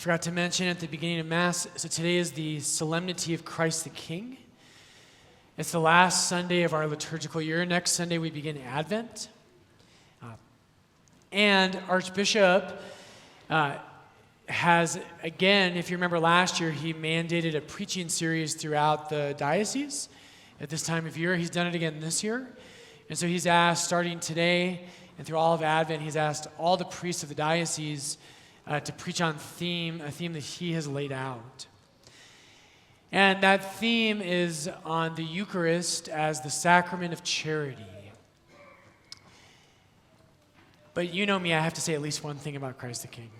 forgot to mention at the beginning of Mass, so today is the Solemnity of Christ the King. It's the last Sunday of our liturgical year. Next Sunday we begin Advent. And Archbishop has, again, if you remember last year, he mandated a preaching series throughout the diocese at this time of year. He's done it again this year. And so he's asked, starting today and through all of Advent, he's asked all the priests of the diocese to preach on a theme that he has laid out. And that theme is on the Eucharist as the sacrament of charity. But you know me, I have to say at least one thing about Christ the King.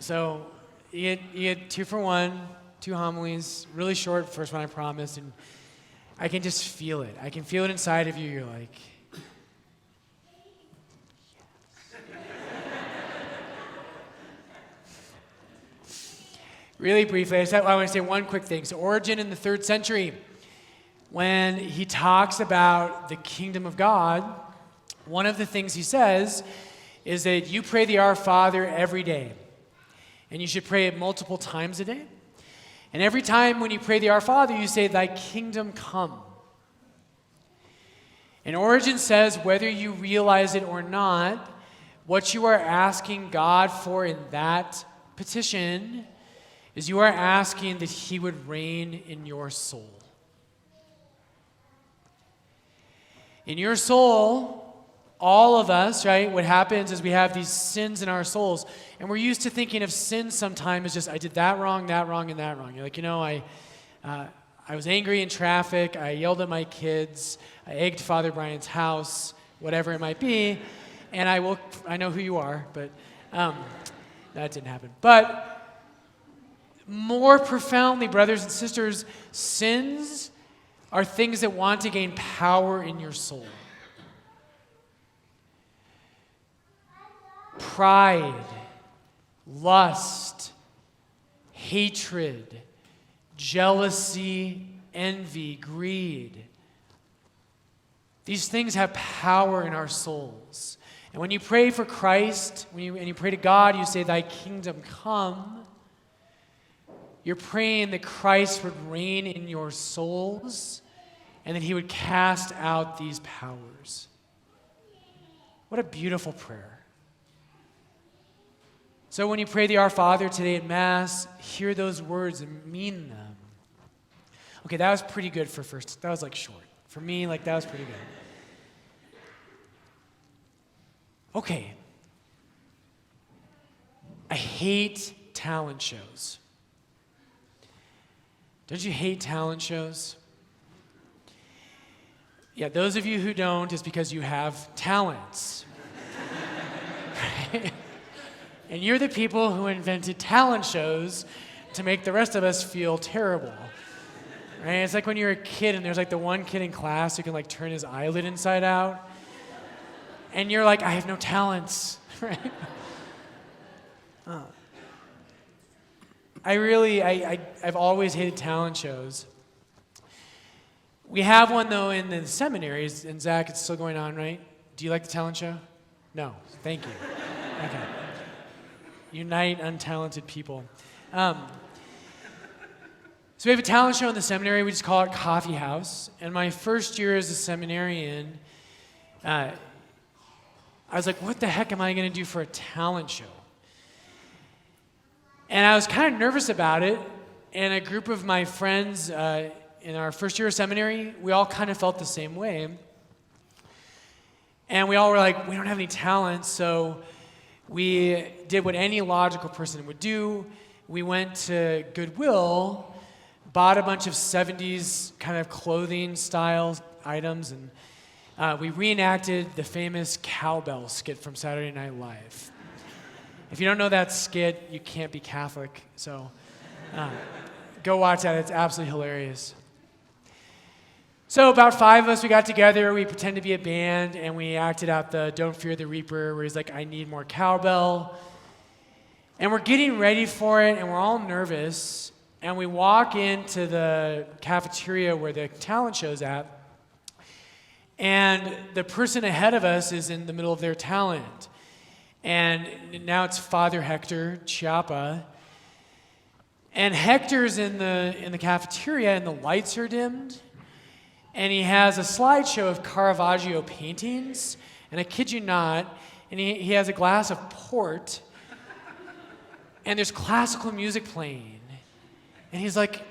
So you get 2 for 1, 2 homilies, really short, first one I promised, and I can just feel it. I can feel it inside of you. You're like, really briefly, I want to say one quick thing. So Origen in the 3rd century, when he talks about the kingdom of God, one of the things he says is that you pray the Our Father every day. And you should pray it multiple times a day. And every time when you pray the Our Father, you say, Thy kingdom come. And Origen says, whether you realize it or not, what you are asking God for in that petition is you are asking that he would reign in your soul. In your soul, all of us, right, what happens is we have these sins in our souls, and we're used to thinking of sin sometimes as just, I did that wrong, and that wrong. You're like, I was angry in traffic, I yelled at my kids, I egged Father Brian's house, whatever it might be, and I know who you are, but that didn't happen. But more profoundly, brothers and sisters, sins are things that want to gain power in your soul. Pride, lust, hatred, jealousy, envy, greed. These things have power in our souls. And when you pray for Christ, and you pray to God, you say, Thy kingdom come. You're praying that Christ would reign in your souls and that he would cast out these powers. What a beautiful prayer. So when you pray the Our Father today at Mass, hear those words and mean them. Okay, that was pretty good for first. That was short. For me, that was pretty good. Okay. I hate talent shows. Don't you hate talent shows? Yeah, those of you who don't, it's because you have talents. Right? And you're the people who invented talent shows to make the rest of us feel terrible. Right? It's like when you're a kid and there's the one kid in class who can turn his eyelid inside out. And you're like, I have no talents. Right? I've always hated talent shows. We have one, though, in the seminaries, and Zach, it's still going on, right? Do you like the talent show? No. Thank you. Okay. Unite untalented people. So we have a talent show in the seminary. We just call it Coffee House. And my first year as a seminarian, I was like, what the heck am I going to do for a talent show? And I was kind of nervous about it, and a group of my friends in our first year of seminary, we all kind of felt the same way. And we all were like, we don't have any talent, so we did what any logical person would do. We went to Goodwill, bought a bunch of 70s kind of clothing style items, and we reenacted the famous cowbell skit from Saturday Night Live. If you don't know that skit, you can't be Catholic, so go watch that. It's absolutely hilarious. So about 5 of us, we got together, we pretended to be a band, and we acted out the Don't Fear the Reaper, where he's like, I need more cowbell. And we're getting ready for it, and we're all nervous, and we walk into the cafeteria where the talent show's at, and the person ahead of us is in the middle of their talent. And now it's Father Hector Chiappa, And Hector's in the cafeteria, and the lights are dimmed, and he has a slideshow of Caravaggio paintings, and I kid you not, and he has a glass of port, and there's classical music playing, and he's like,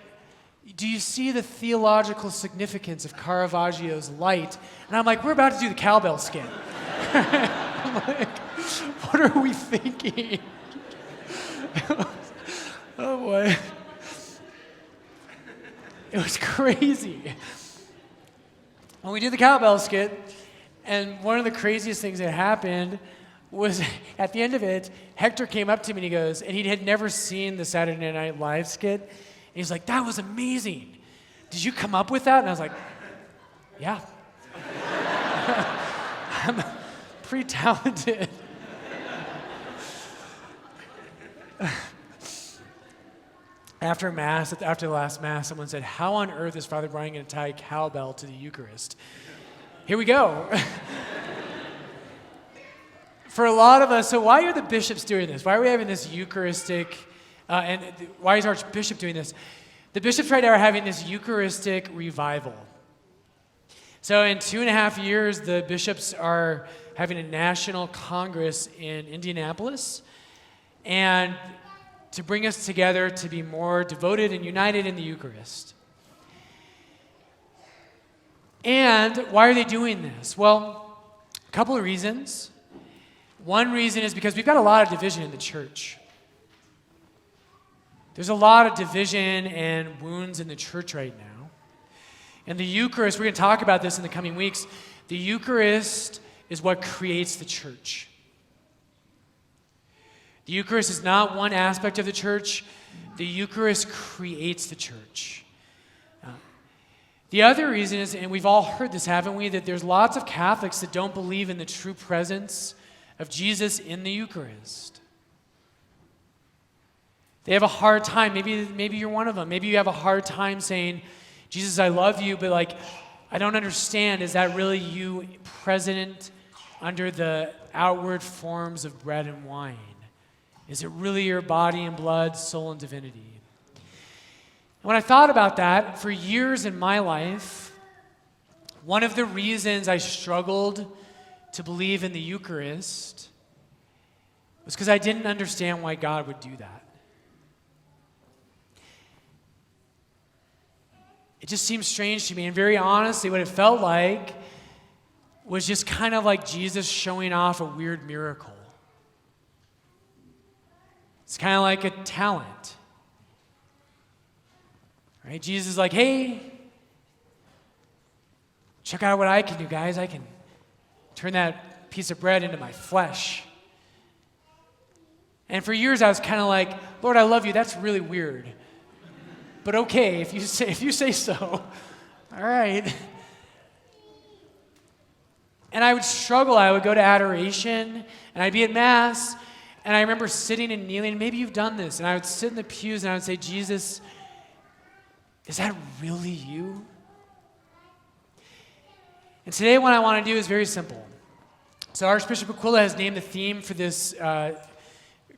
do you see the theological significance of Caravaggio's light? And I'm like, we're about to do the cowbell skit. I'm like, what are we thinking? Oh boy. It was crazy. When we did the cowbell skit, and one of the craziest things that happened was at the end of it, Hector came up to me and he goes, and he had never seen the Saturday Night Live skit, and he's like, that was amazing. Did you come up with that? And I was like, yeah. I'm pretty talented. After the last Mass, someone said, how on earth is Father Brian going to tie cowbell to the Eucharist? Here we go. For a lot of us, so why are the bishops doing this? Why are we having this Eucharistic, and why is Archbishop doing this? The bishops right now are having this Eucharistic revival. So in 2.5 years, the bishops are having a national congress in Indianapolis, and to bring us together to be more devoted and united in the Eucharist. And why are they doing this? Well, a couple of reasons. One reason is because we've got a lot of division in the church. There's a lot of division and wounds in the church right now. And the Eucharist, we're going to talk about this in the coming weeks, the Eucharist is what creates the church. The Eucharist is not one aspect of the church. The Eucharist creates the church. The other reason is, and we've all heard this, haven't we, that there's lots of Catholics that don't believe in the true presence of Jesus in the Eucharist. They have a hard time. Maybe you're one of them. Maybe you have a hard time saying, Jesus, I love you, but I don't understand. Is that really you present under the outward forms of bread and wine? Is it really your body and blood, soul and divinity? And when I thought about that, for years in my life, one of the reasons I struggled to believe in the Eucharist was because I didn't understand why God would do that. It just seemed strange to me, and very honestly, what it felt like was just kind of like Jesus showing off a weird miracle. It's kind of like a talent. Right? Jesus is like, hey, check out what I can do, guys. I can turn that piece of bread into my flesh. And for years I was kind of like, Lord, I love you. That's really weird. But okay, if you say so. All right. And I would struggle. I would go to adoration, and I'd be at Mass, and I remember sitting and kneeling. Maybe you've done this. And I would sit in the pews, and I would say, Jesus, is that really you? And today what I want to do is very simple. So Archbishop Aquila has named the theme for this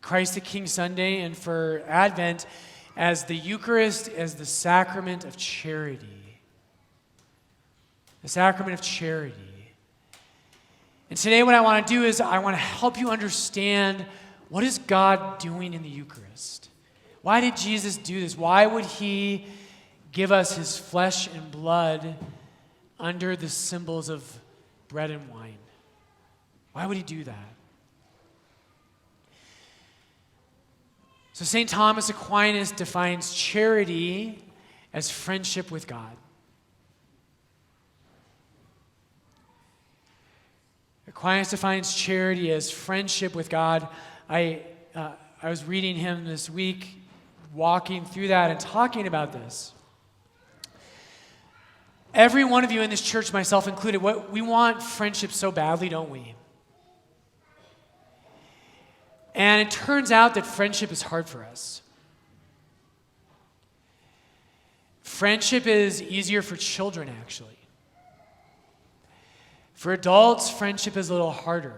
Christ the King Sunday and for Advent as the Eucharist as the sacrament of charity. The sacrament of charity. And today what I want to do is I want to help you understand, what is God doing in the Eucharist? Why did Jesus do this? Why would he give us his flesh and blood under the symbols of bread and wine? Why would he do that? So St. Thomas Aquinas defines charity as friendship with God. Aquinas defines charity as friendship with God. I was reading him this week, walking through that and talking about this. Every one of you in this church, myself included, we want friendship so badly, don't we? And it turns out that friendship is hard for us. Friendship is easier for children, actually. For adults, friendship is a little harder.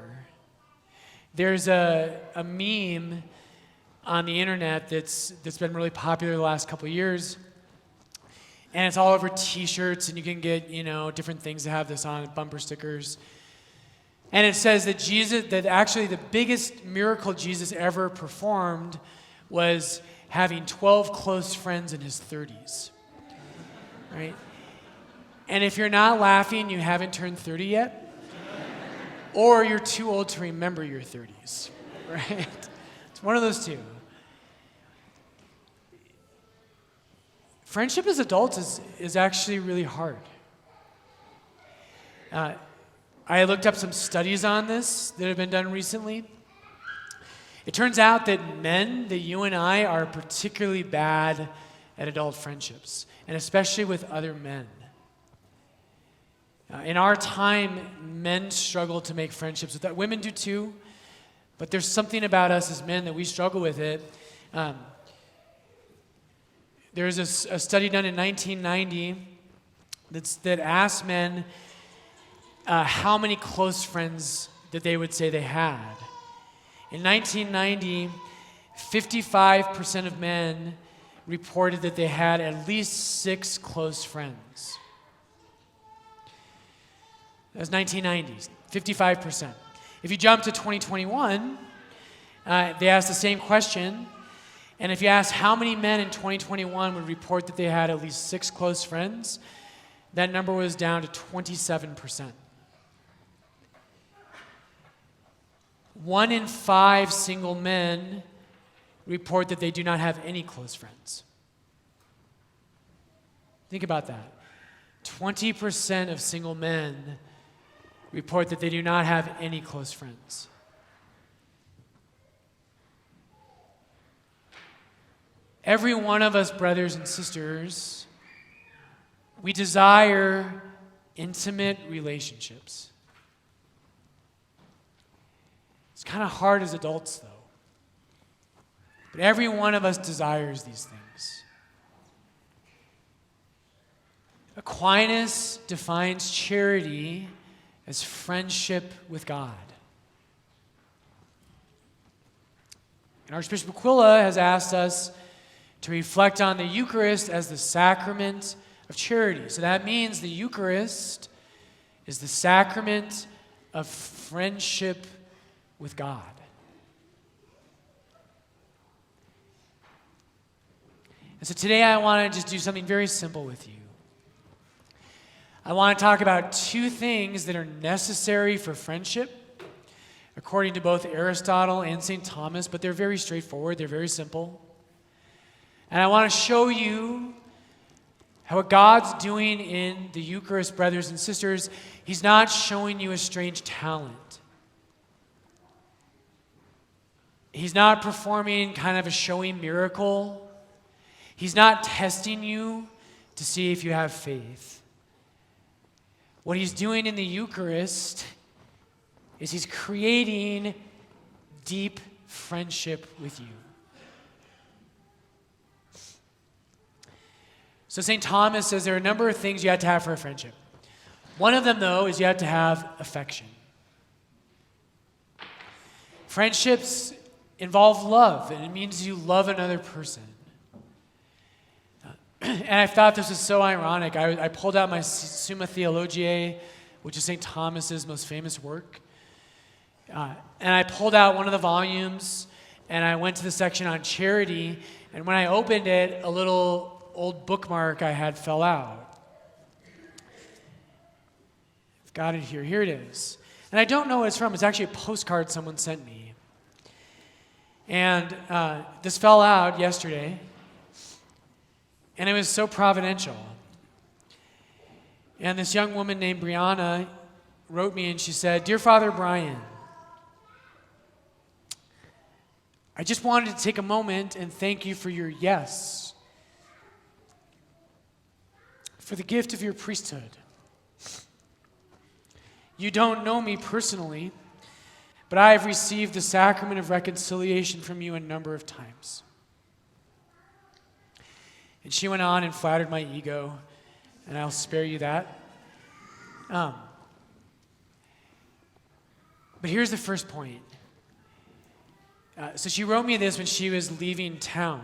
There's a meme on the internet that's been really popular the last couple of years. And it's all over t-shirts, and you can get, different things that have this on, bumper stickers. And it says that actually the biggest miracle Jesus ever performed was having 12 close friends in his 30s. Right? And if you're not laughing, you haven't turned 30 yet, or you're too old to remember your 30s. Right? It's one of those two. Friendship as adults is actually really hard. I looked up some studies on this that have been done recently. It turns out that you and I, are particularly bad at adult friendships, and especially with other men. In our time, men struggle to make friendships with that. Women do too, but there's something about us as men that we struggle with it. There's a study done in 1990 that asked men how many close friends that they would say they had. In 1990, 55% of men reported that they had at least 6 close friends. That was 1990s, 55%. If you jump to 2021, they asked the same question. And if you ask how many men in 2021 would report that they had at least 6 close friends, that number was down to 27%. 1 in 5 single men report that they do not have any close friends. Think about that. 20% of single men report that they do not have any close friends. Every one of us, brothers and sisters, we desire intimate relationships. It's kind of hard as adults, though. But every one of us desires these things. Aquinas defines charity as friendship with God. And Archbishop Aquila has asked us to reflect on the Eucharist as the sacrament of charity. So that means the Eucharist is the sacrament of friendship with God. And so today I want to just do something very simple with you. I want to talk about 2 things that are necessary for friendship, according to both Aristotle and St. Thomas, but they're very straightforward, they're very simple. And I want to show you how what God's doing in the Eucharist, brothers and sisters, He's not showing you a strange talent. He's not performing kind of a showy miracle. He's not testing you to see if you have faith. What He's doing in the Eucharist is He's creating deep friendship with you. So St. Thomas says there are a number of things you have to have for a friendship. One of them, though, is you have to have affection. Friendships involve love, and it means you love another person. And I thought this was so ironic. I pulled out my Summa Theologiae, which is St. Thomas's most famous work. And I pulled out one of the volumes, and I went to the section on charity, and when I opened it, a little old bookmark I had fell out. I've got it here. Here it is. And I don't know what it's from. It's actually a postcard someone sent me. And this fell out yesterday. And it was so providential. And this young woman named Brianna wrote me and she said, "Dear Father Brian, I just wanted to take a moment and thank you for your yes, for the gift of your priesthood. You don't know me personally, but I have received the sacrament of reconciliation from you a number of times." And she went on and flattered my ego, and I'll spare you that. But here's the first point. So she wrote me this when she was leaving town.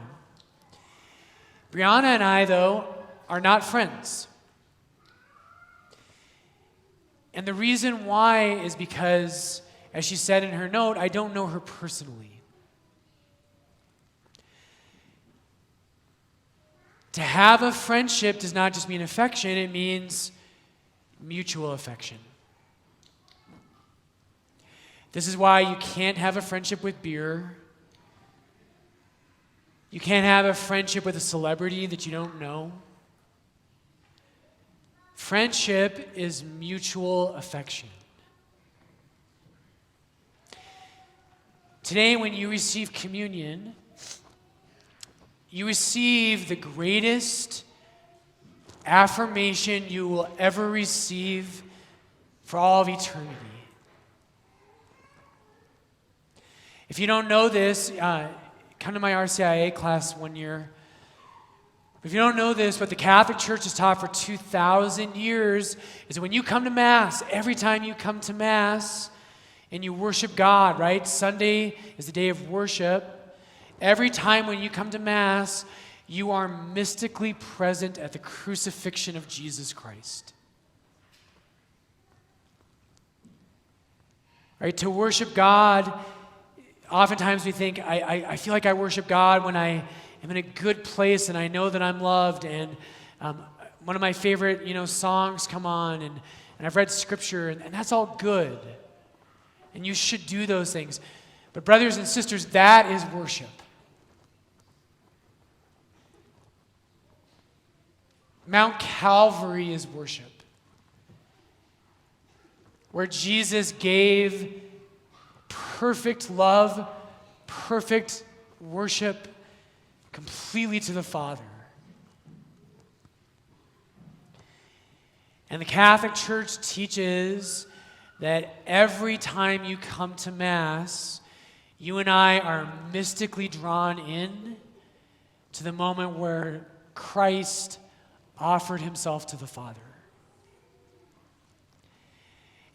Brianna and I, though, are not friends. And the reason why is because, as she said in her note, I don't know her personally. To have a friendship does not just mean affection, it means mutual affection. This is why you can't have a friendship with beer. You can't have a friendship with a celebrity that you don't know. Friendship is mutual affection. Today, when you receive communion, you receive the greatest affirmation you will ever receive for all of eternity. If you don't know this, come to my RCIA class one year. If you don't know this, what the Catholic Church has taught for 2,000 years is that when you come to Mass, every time you come to Mass and you worship God, right? Sunday is the day of worship. Every time when you come to Mass, you are mystically present at the crucifixion of Jesus Christ. Right? To worship God, oftentimes we think, I feel like I worship God when I am in a good place and I know that I'm loved, and one of my favorite songs come on, and I've read Scripture, and that's all good. And you should do those things. But brothers and sisters, that is worship. Mount Calvary is worship, where Jesus gave perfect love, perfect worship completely to the Father. And the Catholic Church teaches that every time you come to Mass, you and I are mystically drawn in to the moment where Christ offered himself to the Father.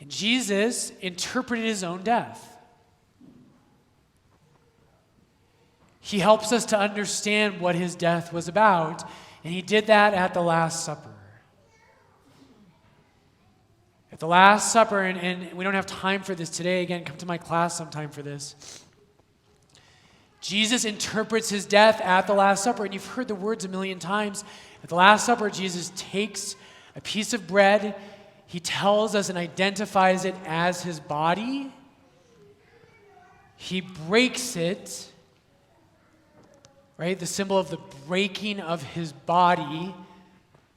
And Jesus interpreted his own death. He helps us to understand what his death was about, and he did that at the Last Supper. At the Last Supper, and we don't have time for this today, again, come to my class sometime for this. Jesus interprets his death at the Last Supper, and you've heard the words a million times. At the Last Supper, Jesus takes a piece of bread, he tells us and identifies it as his body. He breaks it, right? The symbol of the breaking of his body,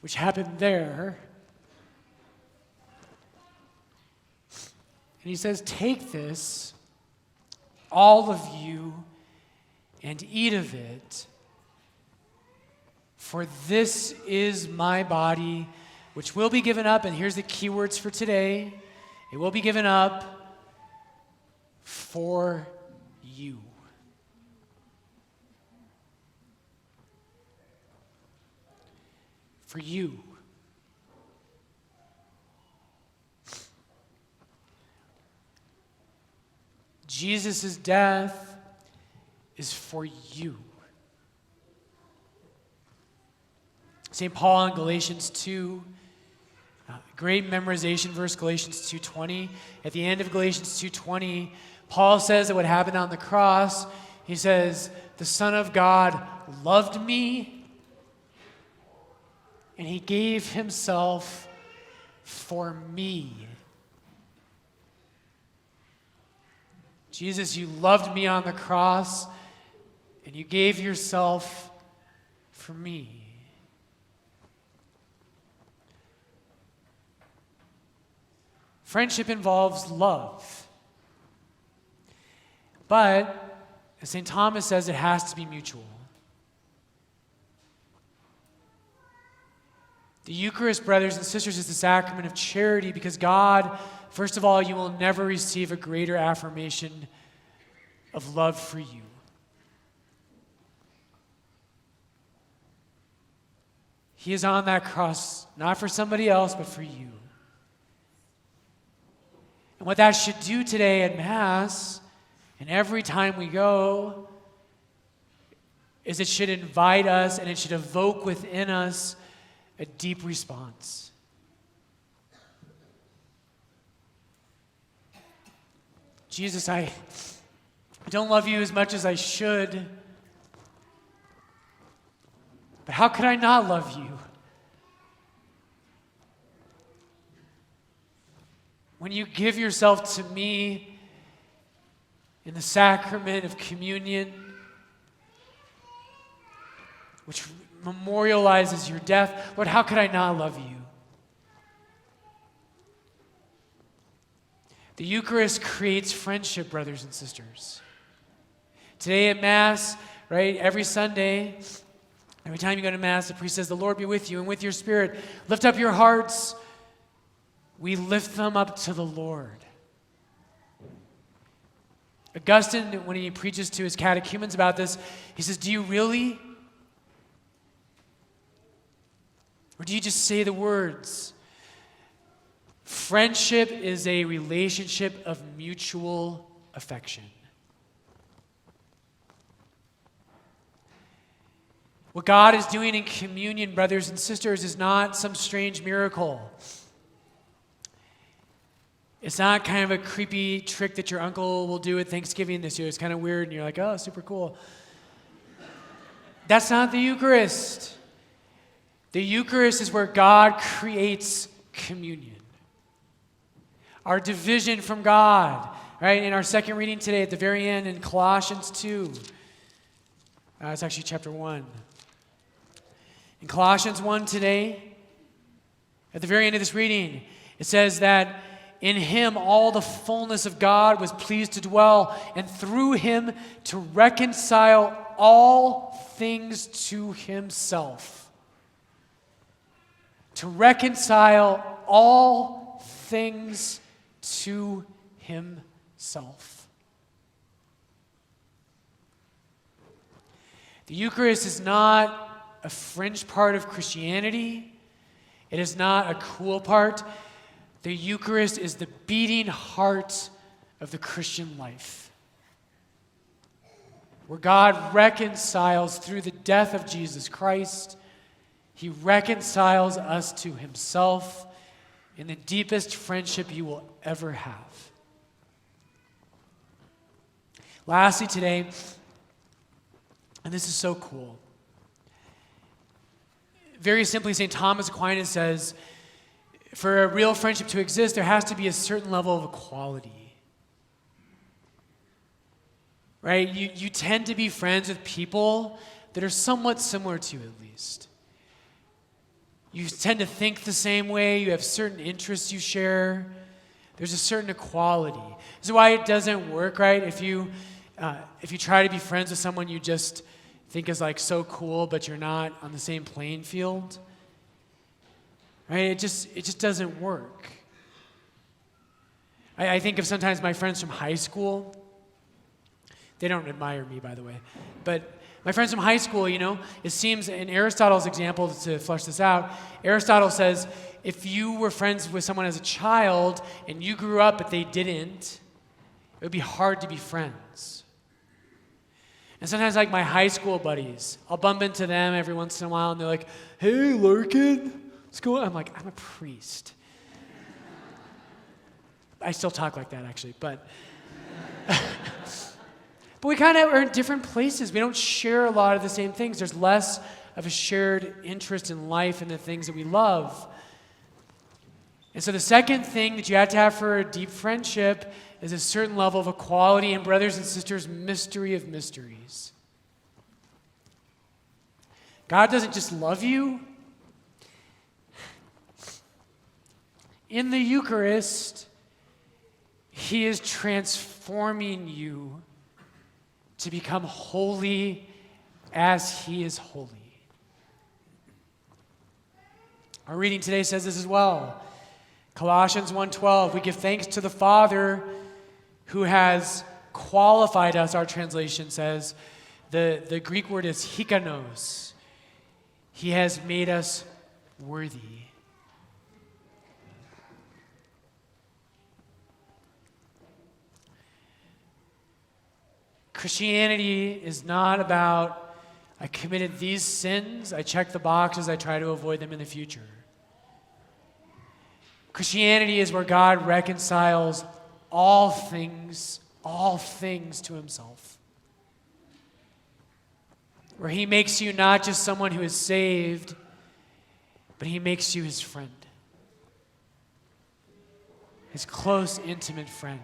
which happened there. And he says, "Take this, all of you, and eat of it, for this is my body, which will be given up," and here's the key words for today, it will be given up for you. For you. Jesus' death is for you. St. Paul in Galatians 2, great memorization verse, Galatians 2:20. At the end of Galatians 2:20, Paul says that what happened on the cross, he says, the Son of God loved me, and he gave himself for me. Jesus, you loved me on the cross, and you gave yourself for me. Friendship involves love. But, as St. Thomas says, it has to be mutual. The Eucharist, brothers and sisters, is the sacrament of charity because God, first of all, you will never receive a greater affirmation of love for you. He is on that cross, not for somebody else, but for you. And what that should do today at Mass And every time we go, it should invite us and it should evoke within us a deep response. Jesus, I don't love you as much as I should, but how could I not love you? When you give yourself to me in the sacrament of communion, which memorializes your death, Lord, how could I not love you? The Eucharist creates friendship, brothers and sisters. Today at Mass, right, every Sunday, every time you go to Mass, the priest says, the Lord be with you and with your spirit. Lift up your hearts. We lift them up to the Lord. Augustine, when he preaches to his catechumens about this, he says, do you really? Or do you just say the words? Friendship is a relationship of mutual affection. What God is doing in communion, brothers and sisters, is not some strange miracle. It's not kind of a creepy trick that your uncle will do at Thanksgiving this year. It's kind of weird, and you're like, oh, super cool. That's not the Eucharist. The Eucharist is where God creates communion. Our division from God, right? In our second reading today, at the very end, in Colossians 2. It's actually chapter 1. In Colossians 1 today, at the very end of this reading, it says that in him all the fullness of God was pleased to dwell, and through him to reconcile all things to himself. To reconcile all things to himself. The Eucharist is not a fringe part of Christianity. It is not a cool part. The Eucharist is the beating heart of the Christian life, where God reconciles through the death of Jesus Christ. He reconciles us to himself in the deepest friendship you will ever have. Lastly today, and this is so cool, very simply, St. Thomas Aquinas says, for a real friendship to exist, there has to be a certain level of equality. Right? You tend to be friends with people that are somewhat similar to you, at least. You tend to think the same way. You have certain interests you share. There's a certain equality. This is why it doesn't work, right? If you try to be friends with someone you just think is like so cool, but you're not on the same playing field, right? It just doesn't work. I think of sometimes my friends from high school. They don't admire me, by the way, but my friends from high school, it seems in Aristotle's example, to flesh this out, Aristotle says if you were friends with someone as a child and you grew up but they didn't, it would be hard to be friends. And sometimes, like my high school buddies, I'll bump into them every once in a while and they're like, hey, Larkin, what's going on? I'm like, I'm a priest. I still talk like that, actually, but we kind of are in different places. We don't share a lot of the same things. There's less of a shared interest in life and the things that we love. And so the second thing that you have to have for a deep friendship is a certain level of equality and, brothers and sisters, mystery of mysteries. God doesn't just love you. In the Eucharist, he is transforming you to become holy as he is holy. Our reading today says this as well. Colossians 1:12, we give thanks to the Father who has qualified us, our translation says. The Greek word is hikanos. He has made us worthy. Christianity is not about, I committed these sins, I check the boxes, I try to avoid them in the future. Christianity is where God reconciles all things to himself. Where he makes you not just someone who is saved, but he makes you his friend. His close, intimate friend.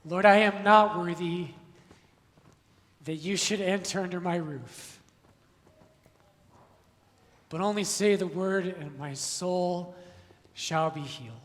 Lord, I am not worthy that you should enter under my roof, but only say the word and my soul shall be healed.